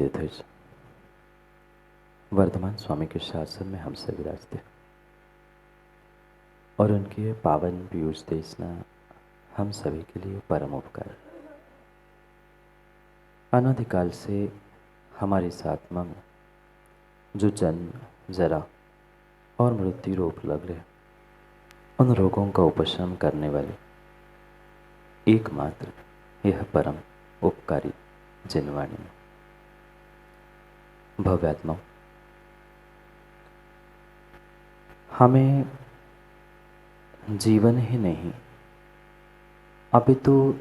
विद्याधीश वर्धमान स्वामी के शासन में हम सभी विराजते और उनकी ये पावन पीयूष देशना हम सभी के लिए परम उपकार। अनादिकाल से हमारी इस आत्मा में जो जन्म, जरा और मृत्यु रोग लग रहे, उन रोगों का उपशम करने वाले एकमात्र यह परम उपकारी जिनवाणी भव्यात्मा हमें जीवन ही नहीं अभी तो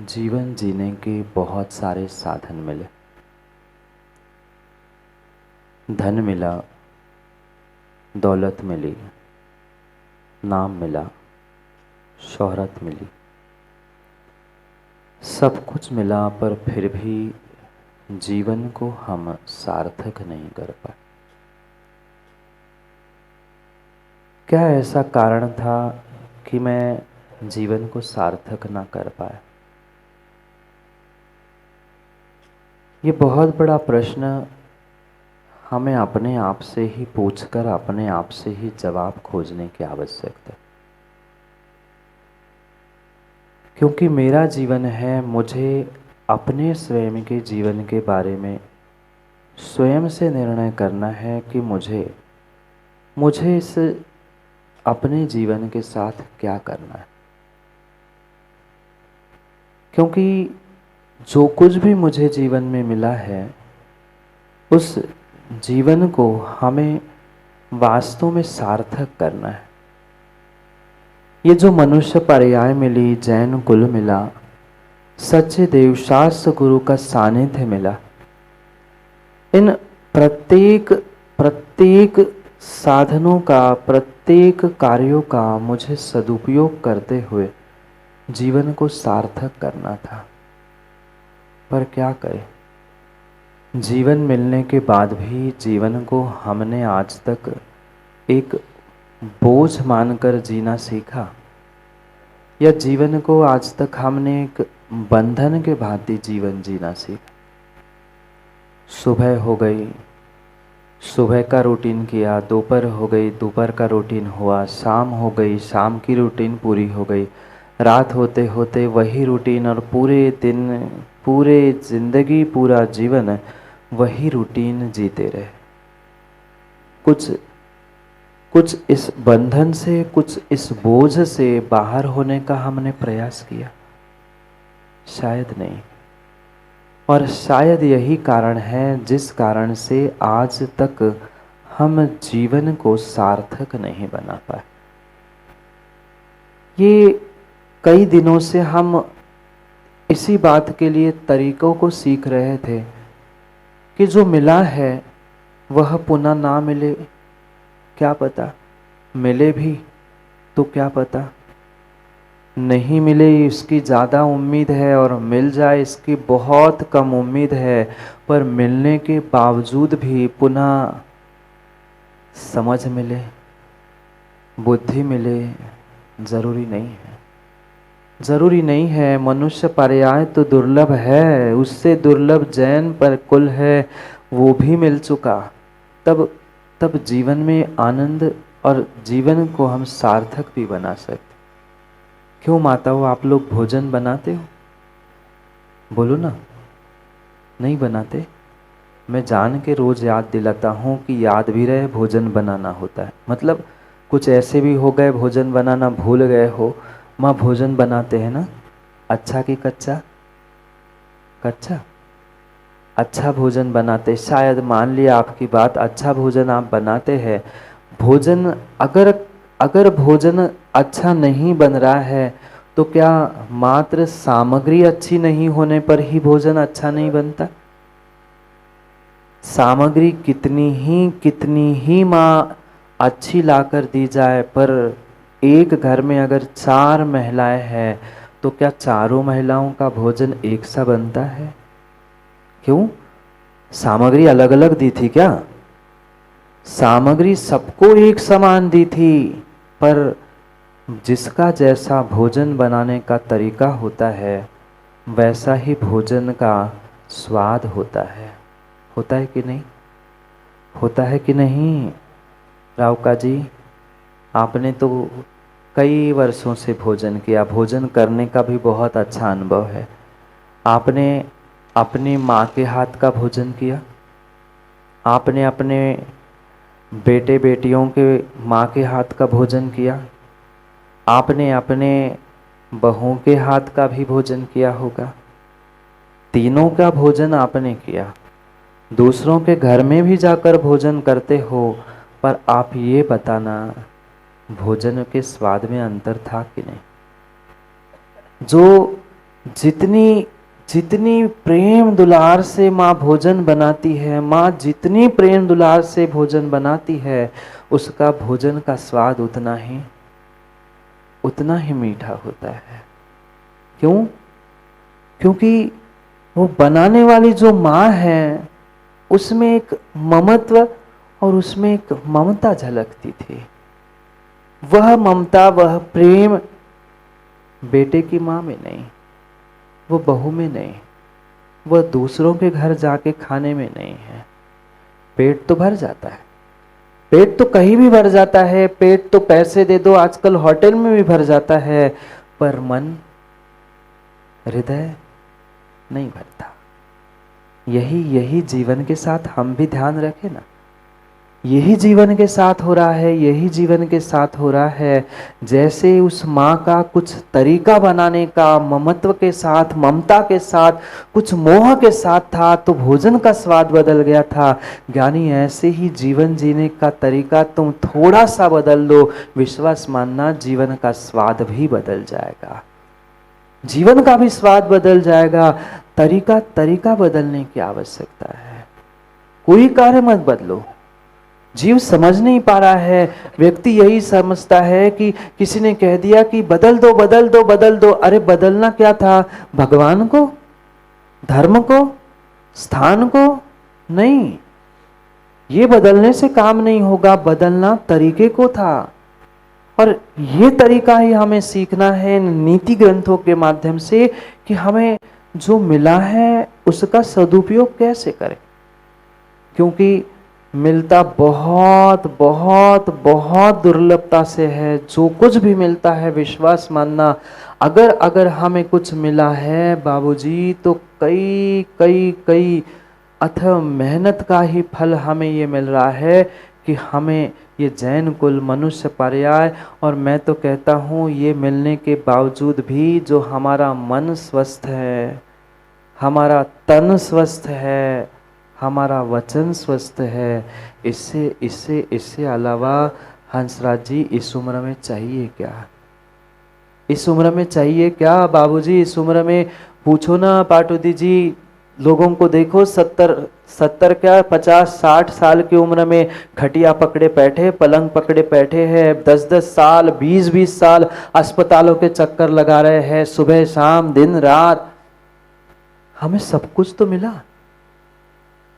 जीवन जीने के बहुत सारे साधन मिले। धन मिला, दौलत मिली, नाम मिला, शोहरत मिली, सब कुछ मिला, पर फिर भी जीवन को हम सार्थक नहीं कर पाए। क्या ऐसा कारण था कि मैं जीवन को सार्थक ना कर पाया? ये बहुत बड़ा प्रश्न हमें अपने आप से ही पूछकर अपने आप से ही जवाब खोजने की आवश्यकता है। क्योंकि मेरा जीवन है, मुझे अपने स्वयं के जीवन के बारे में स्वयं से निर्णय करना है कि मुझे इस अपने जीवन के साथ क्या करना है। क्योंकि जो कुछ भी मुझे जीवन में मिला है, उस जीवन को हमें वास्तव में सार्थक करना है। ये जो मनुष्य पर्याय मिली, जैन कुल मिला, सच्चे देवशास्त्र गुरु का सानिध्य मिला, इन प्रत्येक साधनों का, प्रत्येक कार्यों का मुझे सदुपयोग करते हुए जीवन को सार्थक करना था। पर क्या करें, जीवन मिलने के बाद भी जीवन को हमने आज तक एक बोझ मानकर जीना सीखा, या जीवन को आज तक हमने एक बंधन के भांति जीवन जीना सीखा। सुबह हो गई, सुबह का रूटीन किया, दोपहर हो गई, दोपहर का रूटीन हुआ, शाम हो गई, शाम की रूटीन पूरी हो गई, रात होते होते वही रूटीन, और पूरे दिन, पूरे जिंदगी, पूरा जीवन वही रूटीन जीते रहे। कुछ इस बंधन से, कुछ इस बोझ से बाहर होने का हमने प्रयास किया? शायद नहीं। और शायद यही कारण है जिस कारण से आज तक हम जीवन को सार्थक नहीं बना पाए। ये कई दिनों से हम इसी बात के लिए तरीकों को सीख रहे थे कि जो मिला है वह पुनः ना मिले। क्या पता मिले भी तो क्या पता नहीं मिले, इसकी ज़्यादा उम्मीद है, और मिल जाए इसकी बहुत कम उम्मीद है। पर मिलने के बावजूद भी पुनः समझ मिले, बुद्धि मिले, ज़रूरी नहीं है। ज़रूरी नहीं है। मनुष्य पर्याय तो दुर्लभ है, उससे दुर्लभ जैन पर कुल है, वो भी मिल चुका। तब जीवन में आनंद और जीवन को हम सार्थक भी बना सकते। क्यों माताओं, आप लोग भोजन बनाते हो? बोलो ना, नहीं बनाते? मैं जान के रोज याद दिलाता हूँ कि याद भी रहे भोजन बनाना होता है। मतलब कुछ ऐसे भी हो गए भोजन बनाना भूल गए हो, माँ भोजन बनाते हैं ना, अच्छा कि कच्चा? कच्चा। अच्छा भोजन बनाते, शायद मान लिया आपकी बात, अच्छा भोजन आप बनाते हैं। भोजन अगर भोजन अच्छा नहीं बन रहा है तो क्या मात्र सामग्री अच्छी नहीं होने पर ही भोजन अच्छा नहीं बनता? सामग्री कितनी ही माँ अच्छी लाकर दी जाए, पर एक घर में अगर 4 महिलाएं हैं तो क्या चारों महिलाओं का भोजन एक सा बनता है? क्यों? सामग्री अलग अलग दी थी क्या? सामग्री सबको एक समान दी थी, पर जिसका जैसा भोजन बनाने का तरीका होता है वैसा ही भोजन का स्वाद होता है। होता है कि नहीं? होता है कि नहीं? रावका जी, आपने तो कई वर्षों से भोजन किया, भोजन करने का भी बहुत अच्छा अनुभव है। आपने अपनी माँ के हाथ का भोजन किया? आपने अपने बेटे बेटियों के माँ के हाथ का भोजन किया? आपने अपने बहुओं के हाथ का भी भोजन किया होगा। तीनों का भोजन आपने किया। दूसरों के घर में भी जाकर भोजन करते हो, पर आप ये बताना, भोजन के स्वाद में अंतर था कि नहीं? जो जितनी जितनी प्रेम दुलार से माँ भोजन बनाती है, माँ जितनी प्रेम दुलार से भोजन बनाती है, उसका भोजन का स्वाद उतना ही मीठा होता है। क्यों? क्योंकि वो बनाने वाली जो माँ है, उसमें एक ममत्व और उसमें एक ममता झलकती थी। वह ममता, वह प्रेम बेटे की माँ में नहीं, वो बहू में नहीं, वह दूसरों के घर जाके खाने में नहीं है। पेट तो भर जाता है, पेट तो कहीं भी भर जाता है, पेट तो पैसे दे दो आजकल होटल में भी भर जाता है, पर मन, हृदय नहीं भरता। यही जीवन के साथ हम भी ध्यान रखें ना। यही जीवन के साथ हो रहा है, यही जीवन के साथ हो रहा है। जैसे उस माँ का कुछ तरीका बनाने का ममत्व के साथ, ममता के साथ, कुछ मोह के साथ था, तो भोजन का स्वाद बदल गया था। ज्ञानी, ऐसे ही जीवन जीने का तरीका तुम थोड़ा सा बदल दो, विश्वास मानना, जीवन का स्वाद भी बदल जाएगा। जीवन का भी स्वाद बदल जाएगा। तरीका बदलने की आवश्यकता है। कोई कार्य मत बदलो। जीव समझ नहीं पा रहा है। व्यक्ति यही समझता है कि किसी ने कह दिया कि बदल दो बदल दो बदल दो। अरे बदलना क्या था? भगवान को, धर्म को, स्थान को? नहीं, ये बदलने से काम नहीं होगा, बदलना तरीके को था। और ये तरीका ही हमें सीखना है नीति ग्रंथों के माध्यम से कि हमें जो मिला है उसका सदुपयोग कैसे करें। क्योंकि मिलता बहुत बहुत बहुत दुर्लभता से है। जो कुछ भी मिलता है, विश्वास मानना, अगर हमें कुछ मिला है बाबूजी, तो कई कई कई अथक मेहनत का ही फल हमें ये मिल रहा है कि हमें ये जैन कुल, मनुष्य पर्याय, और मैं तो कहता हूँ ये मिलने के बावजूद भी जो हमारा मन स्वस्थ है, हमारा तन स्वस्थ है, हमारा वचन स्वस्थ है, इससे इससे इससे अलावा हंसराज जी इस उम्र में चाहिए क्या? इस उम्र में चाहिए क्या बाबूजी? इस उम्र में पूछो ना पाटुदी जी, लोगों को देखो 70 क्या 50-60 साल की उम्र में खटिया पकड़े बैठे, पलंग पकड़े बैठे हैं, 10-10 साल 20-20 साल अस्पतालों के चक्कर लगा रहे हैं, सुबह शाम दिन रात। हमें सब कुछ तो मिला,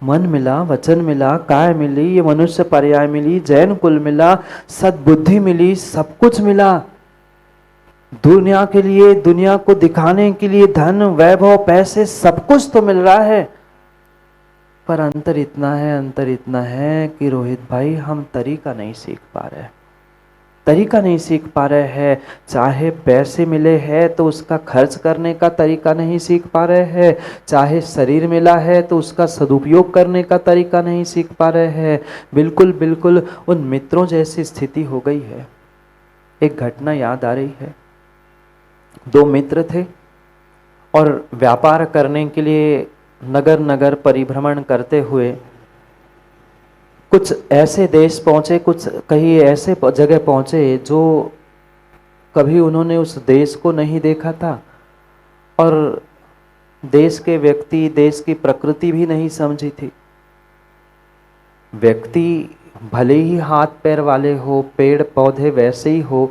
मन मिला, वचन मिला, काय मिली, ये मनुष्य पर्याय मिली, जैन कुल मिला, सद्बुद्धि मिली, सब कुछ मिला। दुनिया के लिए, दुनिया को दिखाने के लिए धन, वैभव, पैसे, सब कुछ तो मिल रहा है, पर अंतर इतना है कि रोहित भाई, हम तरीका नहीं सीख पा रहे। तरीका नहीं सीख पा रहे हैं। चाहे पैसे मिले हैं तो उसका खर्च करने का तरीका नहीं सीख पा रहे हैं, चाहे शरीर मिला है तो उसका सदुपयोग करने का तरीका नहीं सीख पा रहे हैं। बिल्कुल बिल्कुल उन मित्रों जैसी स्थिति हो गई है। एक घटना याद आ रही है। 2 मित्र थे और व्यापार करने के लिए नगर नगर परिभ्रमण करते हुए कुछ ऐसे देश पहुंचे, कुछ कहीं ऐसे जगह पहुंचे जो कभी उन्होंने उस देश को नहीं देखा था, और देश के व्यक्ति, देश की प्रकृति भी नहीं समझी थी। व्यक्ति भले ही हाथ पैर वाले हो, पेड़ पौधे वैसे ही हो,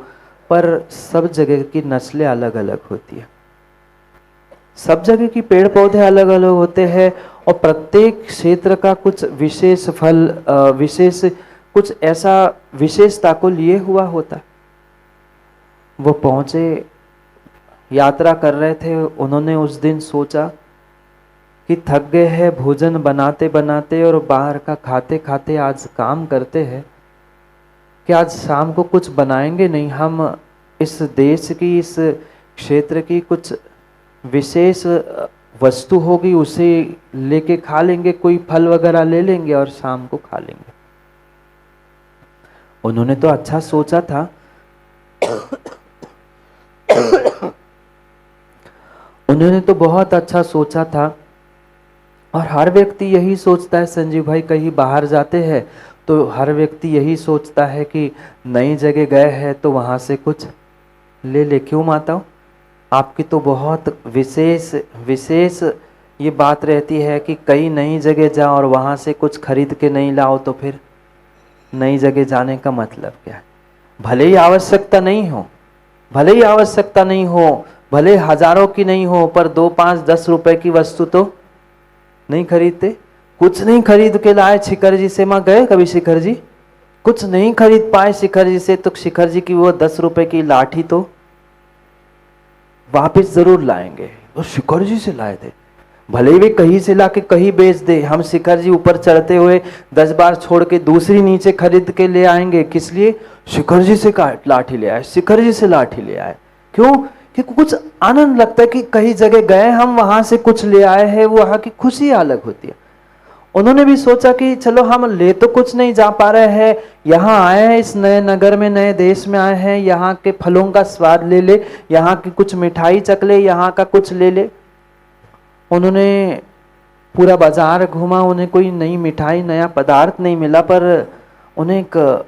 पर सब जगह की नस्लें अलग अलग होती है। सब जगह की पेड़ पौधे अलग अलग होते हैं, और प्रत्येक क्षेत्र का कुछ विशेष फल, विशेष कुछ ऐसा विशेषता को लिए हुआ होता। वो पहुंचे, यात्रा कर रहे थे, उन्होंने उस दिन सोचा कि थक गए हैं भोजन बनाते बनाते और बाहर का खाते खाते, आज काम करते हैं कि आज शाम को कुछ बनाएंगे नहीं, हम इस देश की, इस क्षेत्र की कुछ विशेष वस्तु होगी उसे लेके खा लेंगे, कोई फल वगैरह ले लेंगे और शाम को खा लेंगे। उन्होंने तो अच्छा सोचा था उन्होंने तो बहुत अच्छा सोचा था, और हर व्यक्ति यही सोचता है संजीव भाई, कहीं बाहर जाते हैं तो हर व्यक्ति यही सोचता है कि नई जगह गए हैं तो वहां से कुछ ले ले। क्यों माताओं, आपकी तो बहुत विशेष विशेष ये बात रहती है कि कहीं नई जगह जाओ और वहां से कुछ खरीद के नहीं लाओ तो फिर नई जगह जाने का मतलब क्या है? भले ही आवश्यकता नहीं हो, भले ही आवश्यकता नहीं हो, भले हजारों की नहीं हो, पर 2, 5, 10 रुपए की वस्तु तो नहीं खरीदते। कुछ नहीं खरीद के लाए शिखर जी से, मां गए कभी शिखर जी? कुछ नहीं खरीद पाए शिखर जी से, तो शिखर जी की वो 10 रुपए की लाठी तो वापिस जरूर लाएंगे। और शिखर जी से लाए थे, भले ही वे कहीं से लाके कहीं बेच दे, हम शिखर जी ऊपर चढ़ते हुए 10 बार छोड़ के दूसरी नीचे खरीद के ले आएंगे। किस लिए? शिखर जी से लाठी ले आए, शिखर जी से लाठी ले आए। क्यों? क्योंकि कुछ आनंद लगता है कि कहीं जगह गए हम, वहां से कुछ ले आए हैं, वहां की खुशी अलग होती है। उन्होंने भी सोचा कि चलो हम ले तो कुछ नहीं जा पा रहे हैं, यहाँ आए हैं इस नए नगर में, नए देश में आए हैं, यहाँ के फलों का स्वाद ले ले, यहाँ की कुछ मिठाई चख ले, यहाँ का कुछ ले ले। उन्होंने पूरा बाजार घूमा, उन्हें कोई नई मिठाई, नया पदार्थ नहीं मिला, पर उन्हें एक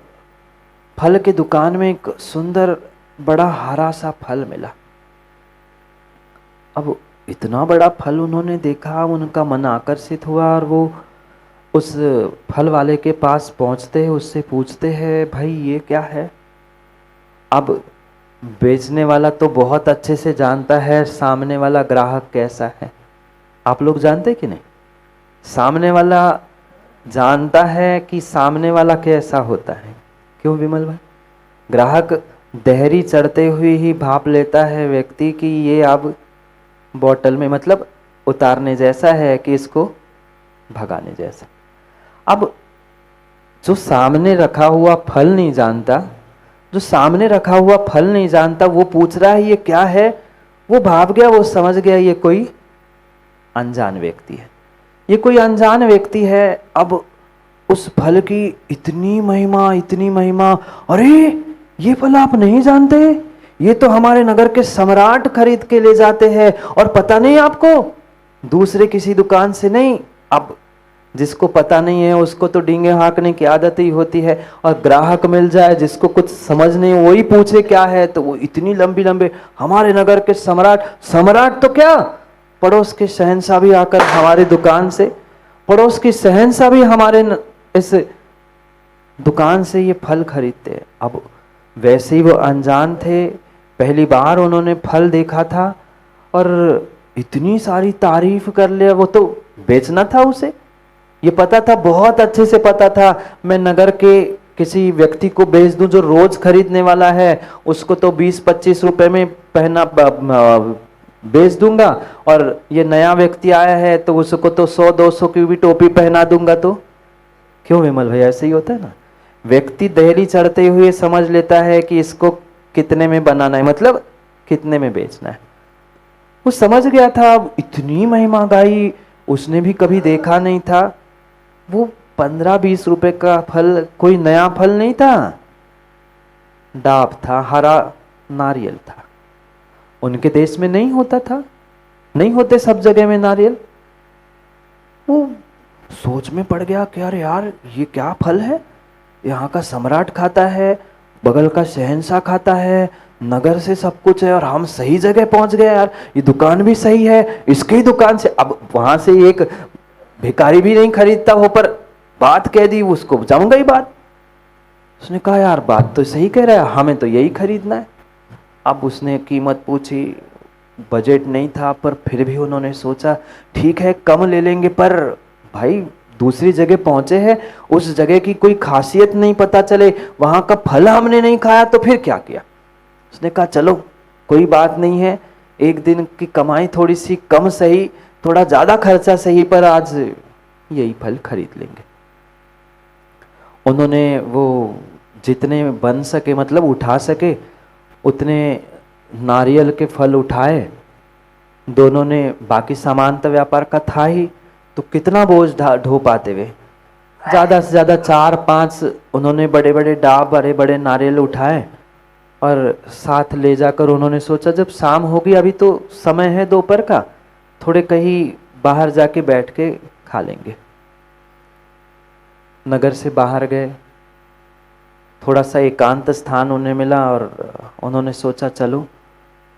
फल के दुकान में एक सुंदर बड़ा हरा सा फल मिला। अब इतना बड़ा फल उन्होंने देखा, उनका मन आकर्षित हुआ और वो उस फल वाले के पास पहुंचते हैं, उससे पूछते हैं भाई ये क्या है? अब बेचने वाला तो बहुत अच्छे से जानता है सामने वाला ग्राहक कैसा है। आप लोग जानते कि नहीं? सामने वाला जानता है कि सामने वाला कैसा होता है। क्यों विमल भाई? ग्राहक देहरी चढ़ते हुए ही भाप लेता है व्यक्ति कि ये अब बोतल में मतलब उतारने जैसा है कि इसको भगाने जैसा। अब जो सामने रखा हुआ फल नहीं जानता, जो सामने रखा हुआ फल नहीं जानता, वो पूछ रहा है ये क्या है, वो भाप गया, वो समझ गया ये कोई अनजान व्यक्ति है, ये कोई अनजान व्यक्ति है। अब उस फल की इतनी महिमा, इतनी महिमा, अरे ये फल आप नहीं जानते, ये तो हमारे नगर के सम्राट खरीद के ले जाते हैं, और पता नहीं आपको, दूसरे किसी दुकान से नहीं। अब जिसको पता नहीं है उसको तो डींगे हाँकने की आदत ही होती है, और ग्राहक मिल जाए जिसको कुछ समझ नहीं, वही पूछे क्या है, तो वो इतनी लंबी लंबे हमारे नगर के सम्राट, सम्राट तो क्या, पड़ोस के शहंशाह भी आकर हमारे दुकान से, पड़ोस के शहंशाह भी हमारे इस दुकान से ये फल खरीदते हैं। अब वैसे ही वो अनजान थे, पहली बार उन्होंने फल देखा था और इतनी सारी तारीफ कर लिया। वो तो बेचना था उसे, ये पता था, बहुत अच्छे से पता था, मैं नगर के किसी व्यक्ति को बेच दूं जो रोज खरीदने वाला है, उसको तो 20-25 रुपए में पहना बेच दूंगा, और ये नया व्यक्ति आया है तो उसको तो 100-200 की भी टोपी पहना दूंगा। तो क्यों विमल भाई, ऐसे ही होता है ना, व्यक्ति देहली चढ़ते हुए समझ लेता है कि इसको कितने में बनाना है, मतलब कितने में बेचना है। वो समझ गया था। अब इतनी महंगाई उसने भी कभी देखा नहीं था। वो 15-20 रुपए का फल कोई नया फल नहीं था, डाब था, हरा नारियल था। उनके देश में नहीं होता था, नहीं होते सब जगह में नारियल। वो सोच में पड़ गया कि अरे यार ये क्या फल है, यहाँ का सम्राट खाता है, बगल का शहंशाह खाता है, नगर से सब कुछ है, और हम सही जगह पहुंच गए यार, ये दुकान भी सही है, इसके ही दुकान से। अब वहां से एक भिखारी भी नहीं खरीदता हो, पर बात कह दी, उसको जम गई बात। उसने कहा यार बात तो सही कह रहा है, हमें तो यही खरीदना है। अब उसने कीमत पूछी, बजट नहीं था, पर फिर भी उन्होंने सोचा ठीक है कम ले लेंगे, पर भाई दूसरी जगह पहुंचे हैं, उस जगह की कोई खासियत नहीं पता चले, वहां का फल हमने नहीं खाया तो फिर क्या किया। उसने कहा चलो कोई बात नहीं है, एक दिन की कमाई थोड़ी सी कम सही, थोड़ा ज़्यादा खर्चा सही पर आज यही फल खरीद लेंगे। उन्होंने वो जितने बन सके मतलब उठा सके उतने नारियल के फल उठाए। दोनों ने, बाकी सामान तो व्यापार का था ही, तो कितना बोझ ढो पाते वे, ज़्यादा से ज़्यादा 4-5 उन्होंने बड़े बड़े डाब बड़े बड़े नारियल उठाए और साथ ले जाकर उन्होंने सोचा जब शाम होगी, अभी तो समय है दोपहर का, थोड़े कहीं बाहर जाके बैठ के खा लेंगे। नगर से बाहर गए, थोड़ा सा एकांत स्थान उन्हें मिला और उन्होंने सोचा चलो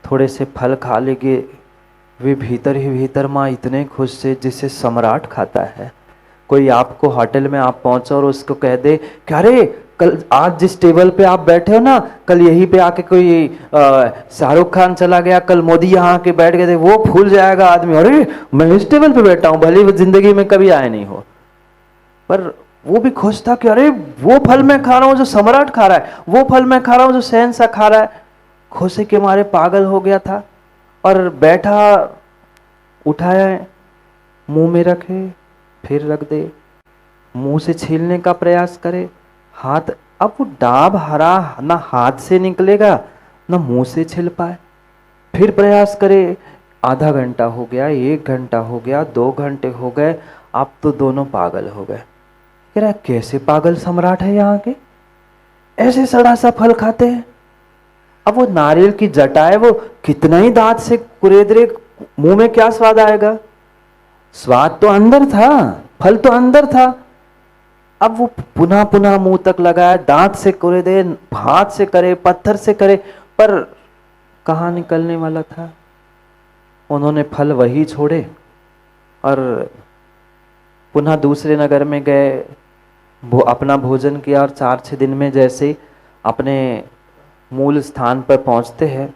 थोड़े से फल खा लेंगे। वे भीतर ही भीतर माँ इतने खुश थे जिसे सम्राट खाता है। कोई आपको होटल में आप पहुंचो और उसको कह दे कि अरे कल आज जिस टेबल पे आप बैठे हो ना, कल यहीं पे आके कोई शाहरुख खान चला गया, कल मोदी यहाँ आके बैठ गए थे, वो फूल जाएगा आदमी, अरे मैं इस टेबल पे बैठा हूँ, भले वो जिंदगी में कभी आए नहीं हो। पर वो भी खुश था कि अरे वो फल मैं खा रहा हूँ जो सम्राट खा रहा है, वो फल मैं खा रहा हूँ जो शहंशाह खा रहा है। खुशी के मारे पागल हो गया था और बैठा, उठाया, मुंह में रखे, फिर रख दे, मुंह से छीलने का प्रयास करे, हाथ, अब वो डाब हरा ना हाथ से निकलेगा ना मुंह से छिल पाए, फिर प्रयास करे। आधा घंटा हो गया, 1 घंटा हो गया, 2 घंटे हो गए, अब तो दोनों पागल हो गए। कह रहा कैसे पागल सम्राट है यहाँ के, ऐसे सड़ा सा फल खाते हैं। अब वो नारियल की जटा है, वो कितना ही दांत से कुरेद रहे, मुंह में क्या स्वाद आएगा, स्वाद तो अंदर था, फल तो अंदर था। अब वो पुनः पुनः मुंह तक लगाया, दांत से कुरेदे, हाथ से करे, पत्थर से करे, पर कहाँ निकलने वाला था। उन्होंने फल वही छोड़े और पुनः दूसरे नगर में गए, अपना भोजन किया और 4-6 दिन में जैसे अपने मूल स्थान पर पहुंचते हैं,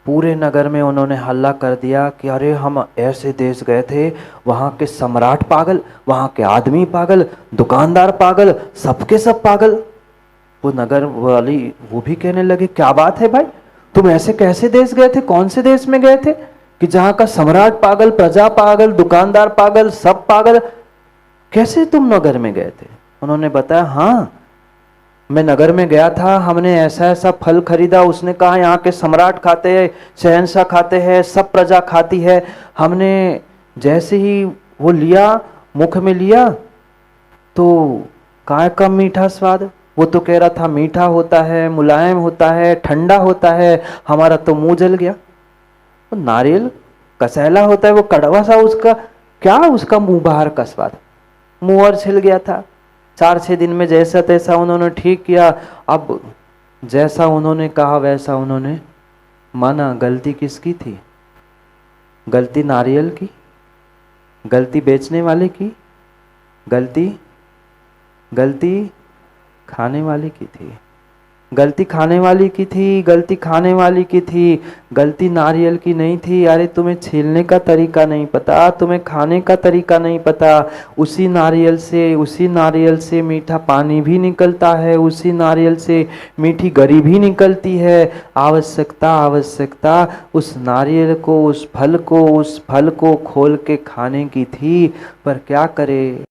पूरे नगर में उन्होंने हल्ला कर दिया कि अरे हम ऐसे देश गए थे, वहाँ के सम्राट पागल, वहाँ के आदमी पागल, दुकानदार पागल, सबके सब पागल। वो नगर वाली वो भी कहने लगे क्या बात है भाई, तुम ऐसे कैसे देश गए थे, कौन से देश में गए थे कि जहाँ का सम्राट पागल, प्रजा पागल, दुकानदार पागल, सब पागल, कैसे तुम नगर में गए थे। उन्होंने बताया हाँ मैं नगर में गया था, हमने ऐसा ऐसा फल खरीदा, उसने कहा यहाँ के सम्राट खाते हैं, शहंशाह खाते हैं, सब प्रजा खाती है। हमने जैसे ही वो लिया, मुख में लिया तो काय का मीठा स्वाद, वो तो कह रहा था मीठा होता है, मुलायम होता है, ठंडा होता है, हमारा तो मुंह जल गया। तो नारियल कसैला होता है, वो कड़वा सा, उसका क्या, उसका मुंह बाहर का स्वाद, मुंह और छिल गया था। 4-6 दिन में जैसा तैसा उन्होंने ठीक किया। अब जैसा उन्होंने कहा वैसा उन्होंने माना। गलती किसकी थी, गलती नारियल की, गलती बेचने वाले की, गलती खाने वाले की थी, गलती खाने वाली की थी, गलती खाने वाली की थी, गलती नारियल की नहीं थी। अरे तुम्हें छीलने का तरीका नहीं पता, तुम्हें खाने का तरीका नहीं पता। उसी नारियल से मीठा पानी भी निकलता है, उसी नारियल से मीठी गरी भी निकलती है। आवश्यकता उस नारियल को, उस फल को खोल के खाने की थी, पर क्या करे।